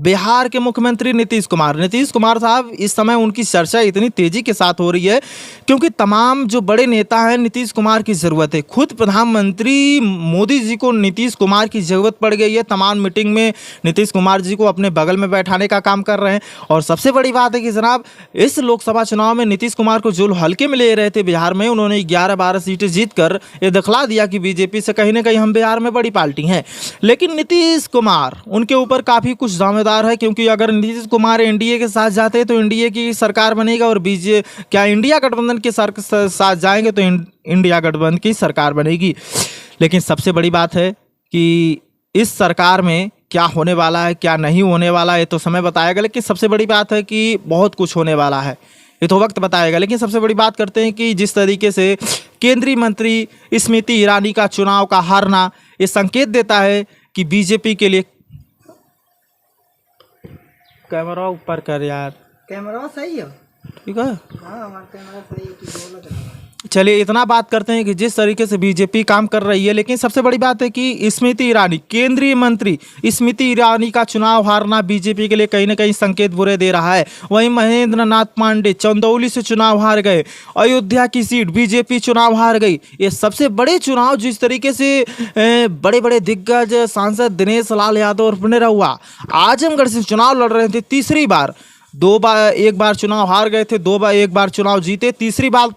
बिहार के मुख्यमंत्री नीतीश कुमार साहब इस समय उनकी चर्चा इतनी तेजी के साथ हो रही है क्योंकि तमाम जो बड़े नेता हैं नीतीश कुमार की ज़रूरत है। खुद प्रधानमंत्री मोदी जी को नीतीश कुमार की ज़रूरत पड़ गई है। तमाम मीटिंग में नीतीश कुमार जी को अपने बगल में बैठाने का काम कर रहे हैं। और सबसे बड़ी बात है कि जनाब इस लोकसभा चुनाव में नीतीश कुमार को जो हल्के में ले रहे थे बिहार में, उन्होंने 11-12 सीटें जीत कर ये दिखला दिया कि बीजेपी से कहीं ना कहीं हम बिहार में बड़ी पार्टी हैं। लेकिन नीतीश कुमार उनके ऊपर काफ़ी कुछ दावेदार है, क्योंकि अगर नीतीश कुमार एनडीए के साथ जाते हैं तो एनडीए की सरकार बनेगा, और क्या इंडिया गठबंधन के साथ जाएंगे तो इंडिया गठबंधन की सरकार बनेगी। लेकिन सबसे बड़ी बात है कि इस सरकार में क्या होने वाला है क्या नहीं होने वाला है तो समय बताएगा। लेकिन सबसे बड़ी बात है कि बहुत कुछ होने वाला है, ये तो वक्त बताएगा। लेकिन सबसे बड़ी बात करते हैं कि जिस तरीके से केंद्रीय मंत्री स्मृति ईरानी का चुनाव का हारना ये संकेत देता है कि बीजेपी के लिए कैमरा ऊपर कर यार, कैमरा सही है, ठीक है। हाँ हमारा कैमरा सही है कि बोलो जरा। चलिए इतना बात करते हैं कि जिस तरीके से बीजेपी काम कर रही है। लेकिन सबसे बड़ी बात है कि स्मृति ईरानी, केंद्रीय मंत्री स्मृति ईरानी का चुनाव हारना बीजेपी के लिए कहीं ना कहीं संकेत बुरे दे रहा है। वहीं महेंद्र नाथ पांडे चंदौली से चुनाव हार गए, अयोध्या की सीट बीजेपी चुनाव हार गई। ये सबसे बड़े चुनाव जिस तरीके से बड़े बड़े दिग्गज सांसद दिनेश लाल यादव और निरहुआ आजमगढ़ से चुनाव लड़ रहे थे तीसरी बार। एक बार चुनाव हार गए थे, एक बार चुनाव जीते, तीसरी बार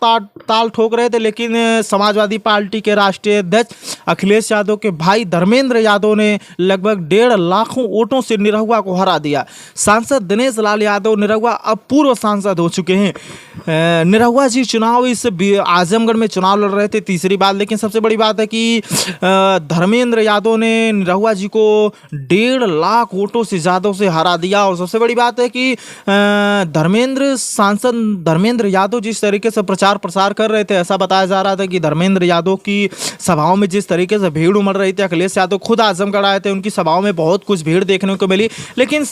ताल ठोक रहे थे। लेकिन समाजवादी पार्टी के राष्ट्रीय अध्यक्ष अखिलेश यादव के भाई धर्मेंद्र यादव ने लगभग 1.5 लाख वोटों से निरहुआ को हरा दिया। सांसद दिनेश लाल यादव निरहुआ अब पूर्व सांसद हो चुके हैं। निरहुआ जी चुनाव इस आजमगढ़ में चुनाव लड़ रहे थे तीसरी बार। लेकिन सबसे बड़ी बात है कि धर्मेंद्र यादव ने निरहुआ जी को 1.5 लाख वोटों से ज़्यादा से हरा दिया। और सबसे बड़ी बात है कि सांसद धर्मेंद्र यादव जिस तरीके से प्रचार प्रसार कर रहे थे, ऐसा बताया जा रहा था कि धर्मेंद्र यादव की सभाओं में जिस तरीके से भीड़ उमड़ रही थी, अखिलेश यादव खुद आजमगढ़ आए थे, उनकी सभाओं में बहुत कुछ भीड़ देखने को मिली। लेकिन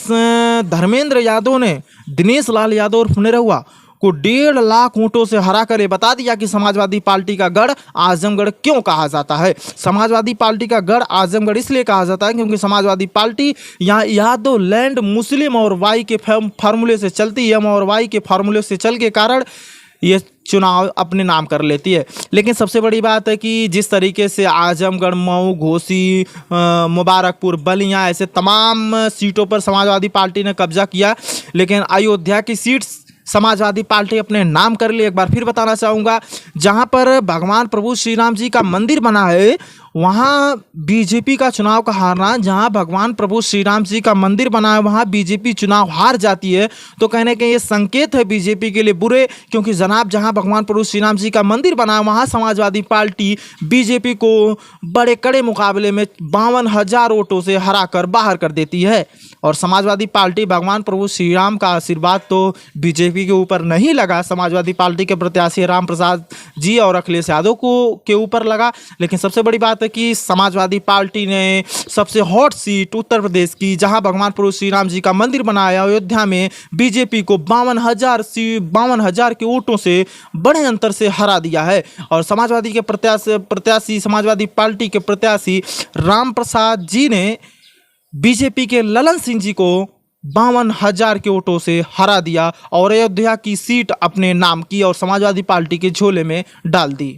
धर्मेंद्र यादव ने दिनेश लाल यादव और निरहुआ को 1.5 लाख वोटों से हरा कर ये बता दिया कि समाजवादी पार्टी का गढ़ आजमगढ़ क्यों कहा जाता है। समाजवादी पार्टी का गढ़ आजमगढ़ इसलिए कहा जाता है क्योंकि समाजवादी पार्टी यहाँ यादव लैंड मुस्लिम और वाई के फार्मूले से चलती है, और वाई के फार्मूले से चल के कारण ये चुनाव अपने नाम कर लेती है। लेकिन सबसे बड़ी बात है कि जिस तरीके से आजमगढ़, मऊ, घोसी, मुबारकपुर, बलिया ऐसे तमाम सीटों पर समाजवादी पार्टी ने कब्जा किया, लेकिन अयोध्या की सीट समाजवादी पार्टी अपने नाम कर ली। एक बार फिर बताना चाहूँगा, जहाँ पर भगवान प्रभु श्री राम जी का मंदिर बना है वहाँ बीजेपी का चुनाव का हारना, जहाँ भगवान प्रभु श्री राम जी का मंदिर बना है वहाँ बीजेपी चुनाव हार जाती है, तो कहने के ये संकेत है बीजेपी के लिए बुरे। क्योंकि जनाब जहाँ भगवान प्रभु श्री राम जी का मंदिर बना है वहाँ समाजवादी पार्टी बीजेपी को बड़े कड़े मुकाबले में 52,000 वोटों से हरा कर बाहर कर देती है। और समाजवादी पार्टी भगवान प्रभु श्री राम का आशीर्वाद तो बीजेपी के ऊपर नहीं लगा, समाजवादी पार्टी के प्रत्याशी राम प्रसाद जी और अखिलेश यादव के ऊपर लगा। लेकिन सबसे बड़ी बात है कि समाजवादी पार्टी ने सबसे हॉट सीट उत्तर प्रदेश की, जहां भगवान प्रभु श्री राम जी का मंदिर बनाया अयोध्या में, बीजेपी को 52,000 के वोटों से बड़े अंतर से हरा दिया है। और समाजवादी के प्रत्याशी समाजवादी पार्टी के प्रत्याशी राम प्रसाद जी ने बीजेपी के ललन सिंह जी को 52,000 के वोटों से हरा दिया और अयोध्या की सीट अपने नाम की और समाजवादी पार्टी के झोले में डाल दी।